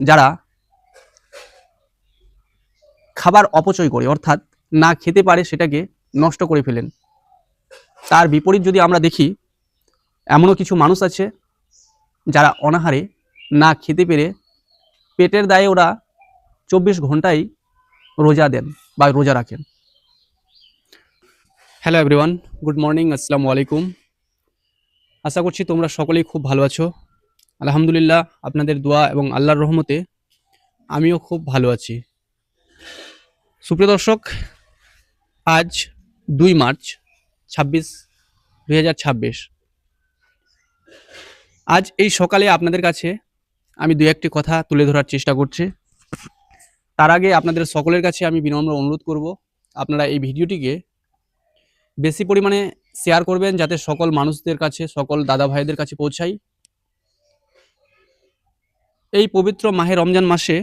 যারা খাবার অপচয় করে, অর্থাৎ না খেতে পারে সেটাকে নষ্ট করে ফেলেন। তার বিপরীত যদি আমরা দেখি, এমনও কিছু মানুষ আছে যারা অনাহারে না খেতে পেরে পেটের দায়ে ওরা 24 ঘন্টাই রোজা দেন বা রোজা রাখেন। হ্যালো এভরিওয়ান, গুড মর্নিং, আসসালামু আলাইকুম। আশা করছি তোমরা সকলেই খুব ভালো আছো। আলহামদুলিল্লাহ, আপনাদের দোয়া এবং আল্লাহর রহমতে আমিও খুব ভালো আছি। সুপ্রিয় দর্শক, আজ 2 মার্চ 2026। আজ এই সকালে আপনাদের কাছে আমি দু একটি কথা তুলে ধরার চেষ্টা করছি। তার আগে আপনাদের সকলের কাছে আমি বিনম্র অনুরোধ করব, আপনারা এই ভিডিওটিকে বেশি পরিমাণে শেয়ার করবেন, যাতে সকল মানুষদের কাছে, সকল দাদা ভাইদের কাছে পৌঁছায়। এই পবিত্র মাহে রমজান মাসে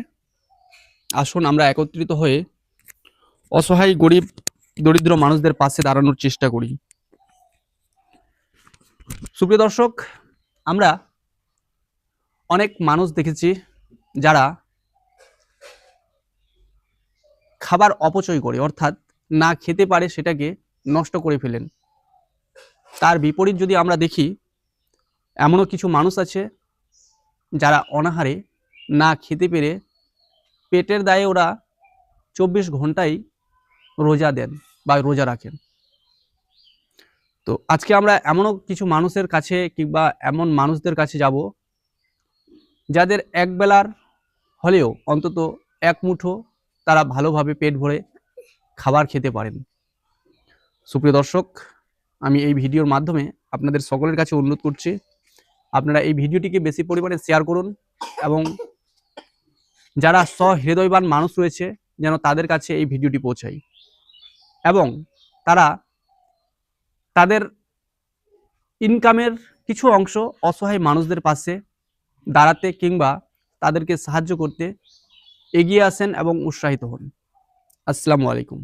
আসুন আমরা একত্রিত হয়ে অসহায়, গরিব, দরিদ্র মানুষদের পাশে দাঁড়ানোর চেষ্টা করি। সুপ্রিয় দর্শক, আমরা অনেক মানুষ দেখেছি যারা খাবার অপচয় করে, অর্থাৎ না খেতে পারে সেটাকে নষ্ট করে ফেলেন। তার বিপরীত যদি আমরা দেখি, এমনও কিছু মানুষ আছে যারা অনাহারে না খেতে পেরে পেটের দায়ে ওরা 24 ঘন্টাই রোজা দেন বা রোজা রাখেন। তো আজকে আমরা এমনও কিছু মানুষের কাছে কিংবা এমন মানুষদের কাছে যাব যাদের এক বেলার হলেও অন্তত এক মুঠো তারা ভালোভাবে পেট ভরে খাবার খেতে পারেন। সুপ্রিয় দর্শক, আমি এই ভিডিওর মাধ্যমে আপনাদের সকলের কাছে অনুরোধ করছি, আপনারা এই ভিডিওটিকে বেশি পরিমাণে শেয়ার করুন এবং যারা সহৃদয়বান মানুষ রয়েছে যেন তাদের কাছে এই ভিডিওটি পৌঁছায় এবং তারা তাদের ইনকামের কিছু অংশ অসহায় মানুষদের পাশে দাঁড়াতে কিংবা তাদেরকে সাহায্য করতে এগিয়ে আসেন এবং উৎসাহিত হন। আসসালামু আলাইকুম।